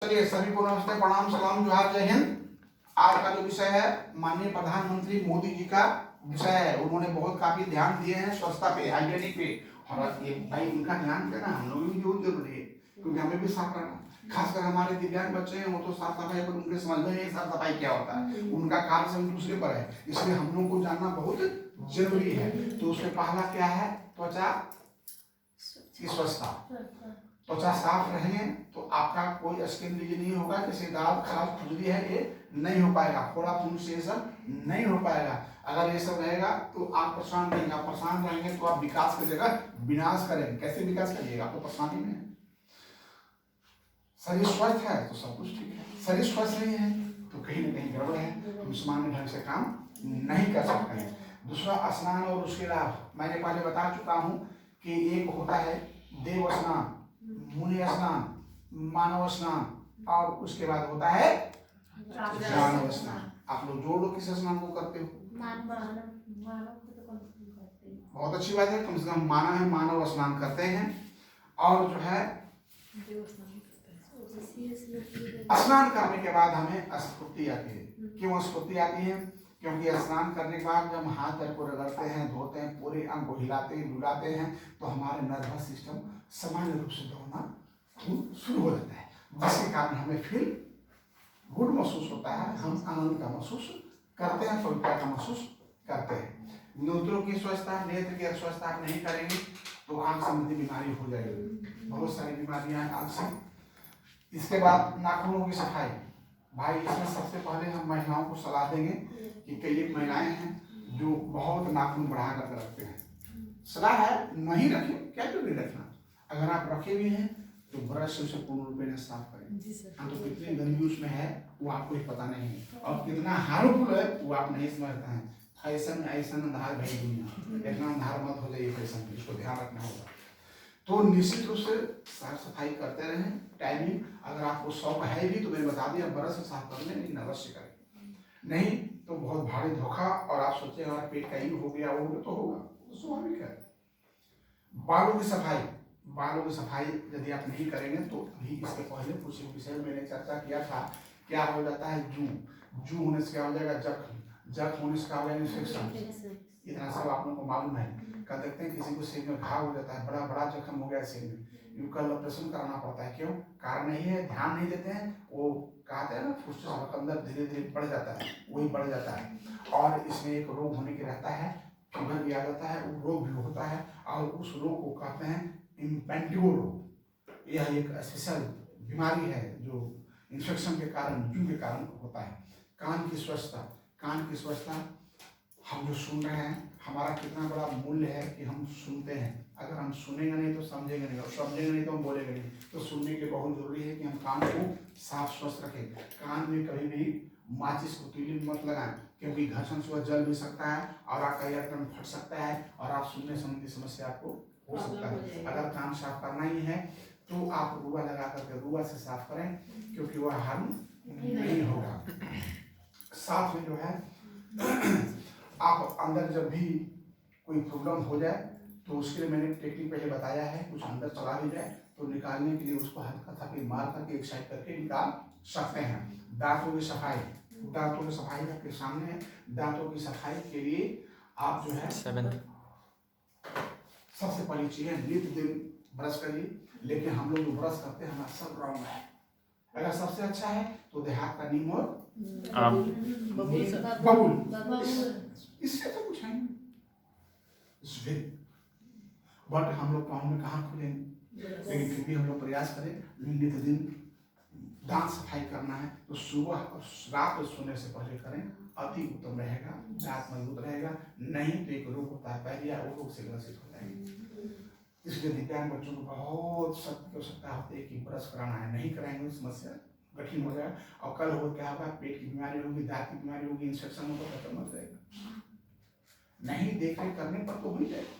चलिए सभी को नमस्ते, प्रणाम, सलाम, जोहार, जय हिंद। आज का जो विषय है माननीय प्रधानमंत्री मोदी जी का विषय है। उन्होंने बहुत काफी ध्यान दिए हैं स्वच्छता पे, हाइजीनिक पे। और ये भाई उनका ध्यान देना हम लोग भी बहुत जरूरी है, क्योंकि हमें भी साफ रहना। खासकर हमारे दिव्यांग बच्चे हैं, वो तो साफ सफाई पर उनके समझ में नहीं साफ सफाई क्या होता है, उनका कार्य सब दूसरे पर है, इसलिए हम लोग को जानना बहुत जरूरी है। तो उसमें पहला क्या है, त्वचा की स्वच्छता। त्वचा साफ रहेंगे तो आपका कोई स्किन डिजीज नहीं होगा, किसी दाग खास खुजली है ये नहीं हो पाएगा, फोड़ा फूंड से ये सब नहीं हो पाएगा। अगर ये सब रहेगा तो आप परेशान रहेंगे, आप परेशान रहेंगे तो आप विकास की जगह विनाश करेंगे। कैसे विकास करिएगा, आपको परेशानी में है। शरीर स्वस्थ है तो सब कुछ ठीक है, शरीर स्वस्थ नहीं है तो कहीं ना कहीं गड़बड़ है, हम सामान्य ढंग से काम नहीं कर सकते हैं। दूसरा स्नान और उसके लाभ मैंने पहले बता चुका हूँ कि एक होता है देव स्नान, मुनि स्नान, मानव स्नान, और उसके बाद होता है मानव स्नान। आप लोग जोड़ लो किस स्नान को करते हो। बहुत अच्छी बात है, कम से कम माना है मानव स्नान करते हैं। और जो है स्नान करने के बाद हमें स्फूर्ति आती है। क्यों स्फूर्ति आती है? क्योंकि स्नान करने के बाद जब हाथ पैर को रगड़ते हैं, धोते हैं, पूरे अंग को हिलाते हैं, डुलाते हैं, तो हमारे नर्वस सिस्टम सामान्य रूप से दौड़ना शुरू हो जाता है, जिसके कारण हमें फील गुड महसूस होता है, हम आनंद का महसूस करते हैं, पवित्रता का महसूस करते हैं। नेत्रों की स्वच्छता, नेत्र की स्वच्छता आप नहीं करेंगे तो आंख संबंधी बीमारी हो जाएगी, बहुत सारी बीमारियां हैं आंख से। इसके बाद नाखूनों की सफाई। भाई इसमें सबसे पहले हम महिलाओं को सलाह देंगे कि कई एक महिलाएं हैं जो बहुत नाखून बढ़ा कर रखते हैं। सलाह है नहीं रखें, क्या क्यों नहीं रखना, अगर आप रखे भी हैं तो ब्रश से उसे पूर्ण रूप में साफ करें। हम तो कितनी गंदगी उसमें है वो आपको ही पता नहीं है, और कितना हार्मफुल है वो आप नहीं समझते हैं। फैशन ऐसा अंधार भाई दुनिया, इतना अंधार मत हो जाइए फैशन, इसको ध्यान रखना होगा। तो निश्चित रूप से साफ सफाई करते रहें। टाइमिंग अगर आपको शौक है भी तो मैंने बता दिया, ब्रश से साफ करने लेकिन अवश्य करें, नहीं तो बहुत भारी धोखा और आप सोचे हमारे पेट का ही हो गया वो तो होगा, स्वाभाविक है। बालों की सफाई, बालों की सफाई यदि आप नहीं करेंगे तो अभी इसके पहले कुछ विषय मैंने चर्चा किया था, क्या हो जाता है जू होने से क्या हो जाएगा, जख्म होने से क्या हो जाएगा, इन्फेक्शन। इतना सब आप लोगों को मालूम है। क्या देखते हैं किसी को सिर में घाव हो जाता है, बड़ा बड़ा जख्म हो गया सिर में, इनका ऑपरेशन कराना पड़ता है। क्यों? कारण यही है, ध्यान नहीं देते हैं। वो कहते हैं ना फुस्फुस अंदर धीरे धीरे बढ़ जाता है, वही बढ़ जाता है। और इसमें एक रोग होने के रहता है, फीवर भी आ जाता है, वो रोग भी होता है, और उस रोग को कहते हैं इम्पेंटिगो रोग। यह एक स्पेशल बीमारी है जो इन्फेक्शन के कारण, जू के कारण होता है। कान की स्वच्छता, कान की स्वच्छता, हम जो सुन रहे हैं हमारा कितना बड़ा मूल्य है कि हम सुनते हैं। अगर हम सुनेंगे नहीं तो समझेंगे नहीं, और समझेंगे नहीं तो हम बोलेंगे नहीं। तो सुनने के बहुत जरूरी है कि हम कान को साफ स्वच्छ रखें। कान में कभी भी माचिस को तीली मत लगाएं, क्योंकि घर्षण से वह जल भी सकता है और आपका ईयरफोन फट सकता है और आप सुनने संबंधी समस्या आपको हो सकता है। अगर कान साफ करना ही है तो आप रुआ लगा करके रुआ से साफ करें, क्योंकि वह हार्म नहीं होगा। साथ में जो है आप अंदर जब भी कोई प्रॉब्लम हो जाए तो उसके लिए मैंने टेक्निक पहले बताया है, कुछ अंदर चला भी जाए तो निकालने के लिए उसको हल्का था कि मार करके एक साइड करके निकाल सकते हैं। दांतों की सफाई, दांतों की सफाई आपके सामने है। दांतों की सफाई के लिए आप जो है सबसे पहली चीज है नित्य दिन ब्रश करिए। लेकिन हम लोग जो ब्रश करते हैं हमारा सब रॉन्ग है। अगर सबसे अच्छा है तो देहात का नीम और बबूल, इससे तो कुछ है नहीं। बट हम लोग गाँव में कहाँ खुलेंगे, लेकिन फिर भी हम लोग प्रयास करें नित्य दिन दांत सफाई करना है तो सुबह और रात को सोने से पहले करें, अति उत्तम रहेगा, दांत मजबूत रहेगा। नहीं तो एक रोग होता है पहले, वो रोग से ग्रसित हो जाएंगे। इसलिए दिव्यांग बच्चों को बहुत सख्त की आवश्यकता होती है कि ब्रश कराना है, नहीं कराएंगे समस्या कठिन हो जाएगा। और कल हो क्या होगा, पेट की बीमारी होगी, दांत की बीमारी होगी, इंफेक्शन होगा, खत्म हो जाएगा। नहीं देख रेख करने पर तो हो ही जाएगा।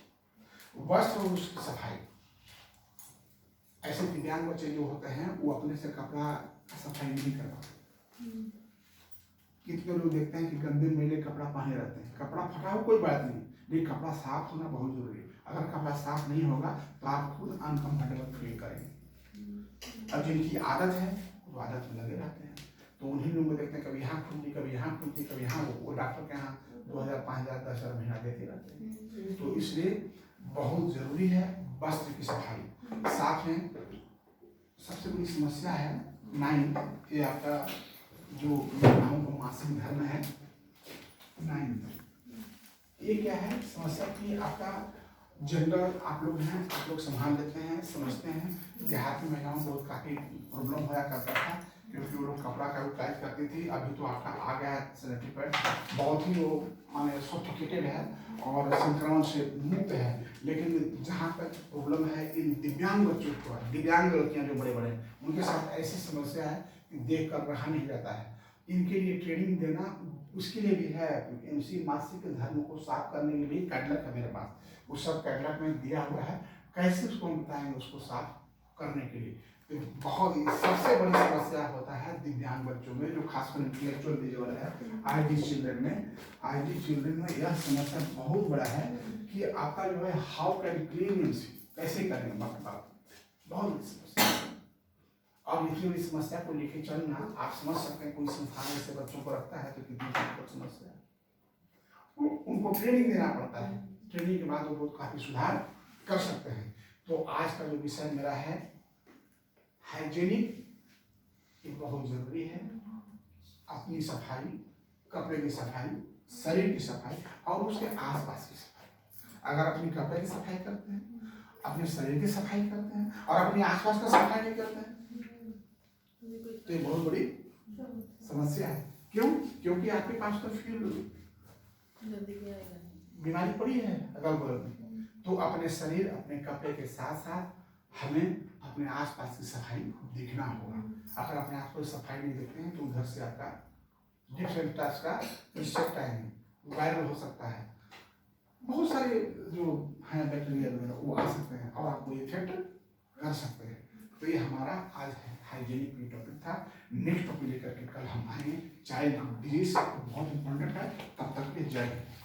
वस्त्र और उसकी सफाई, ऐसे दिव्यांग बच्चे जो होते हैं वो अपने से कपड़ा सफाई नहीं कर पाते। कितने लोग देखते हैं कि गंदे मैले कपड़ा पहने रहते हैं, कपड़ा फटा हो कोई बात नहीं, लेकिन कपड़ा साफ होना बहुत जरूरी है। अगर कपड़ा साफ नहीं होगा तो आप खुद अनकंफर्टेबल फील करेंगे। अब जिनकी आदत है तो आदत में लगे रहते हैं। तो उन्हीं लोगों को देखते हैं, कभी यहाँ खुलती, कभी यहाँ खुलती, कभी यहाँ, वो डॉक्टर के यहाँ 2000, 5000, 10,000 महीना देते रहते हैं। तो इसलिए बहुत जरूरी है वस्त्र की सफाई। साथ में सबसे बड़ी समस्या है 9, ये आपका जो महिलाओं को मासिक धर्म है 9, ये क्या है समस्या की आपका जनरल आप लोग हैं, आप लोग संभाल लेते हैं, समझते हैं। देहाती महिलाओं को काफ़ी प्रॉब्लम होया करता था, क्योंकि वो लोग कपड़ा का यूटिलाइज करती थी। अभी तो आपका आ गया है सैनिटरी पैड, बहुत ही वो माने सोफिस्टिकेटेड है और संक्रमण से मुक्त है। लेकिन जहाँ तक प्रॉब्लम है इन दिव्यांग बच्चों को, दिव्यांग लड़कियाँ जो बड़े बड़े, उनके साथ ऐसी समस्या है कि देख कर रहा नहीं जाता है। इनके लिए ट्रेनिंग देना, उसके लिए भी है एमसी मासिक धर्म को साफ करने के लिए कैटलॉग है मेरे पास, उस सब कैटलॉग में दिया हुआ है, कैसे उसको हम बताएंगे उसको साफ करने के लिए। तो बहुत सबसे बड़ी समस्या होता है दिव्यांग बच्चों में, जो खासकर इंटेलेक्चुअल डिजेबल है, आईडी चिल्ड्रन में यह समस्या बहुत बड़ा है कि आपका जो है हाउ कैन क्लीन एमसी, कैसे करें, बहुत बड़ी समस्या। अब इतनी बड़ी समस्या को लेके चलना, आप समझ सकते हैं कोई संस्थान ऐसे बच्चों को रखता है तो कितनी दिक्कत समस्या है। उनको ट्रेनिंग देना पड़ता है, ट्रेनिंग के बाद वो काफी सुधार कर सकते हैं। तो आज का जो विषय मेरा है हाइजीनिक, ये बहुत जरूरी है। अपनी सफाई, कपड़े की सफाई, शरीर की सफाई और उसके आसपास की सफाई। अगर अपनी कपड़े की सफाई करते हैं, अपने शरीर की सफाई करते हैं और अपने आसपास का सफाई नहीं करते हैं, तो ये बहुत बड़ी समस्या है। क्यों? क्योंकि आपके पास तो फिर बीमारी पड़ी है अगल बगल में। तो अपने शरीर, अपने कपड़े के साथ साथ हमें अपने आसपास की सफाई देखना होगा। अगर अपने आसपास सफाई नहीं देखते हैं तो उधर से आपका डिफरेंट टाइप्स का इंसेक्ट आएंगे, वायरल हो सकता है, बहुत सारे जो हैं बैक्टीरिया वगैरह वो आ सकते हैं और आपको इफेक्ट कर सकते हैं। तो ये हमारा आज हाइजीनिक की टॉपिक था। नेक्स्ट टॉपिक लेकर के कल हम आएंगे। चाइल्ड डिजीज बहुत इंपॉर्टेंट है। तब तक के जय हिंद।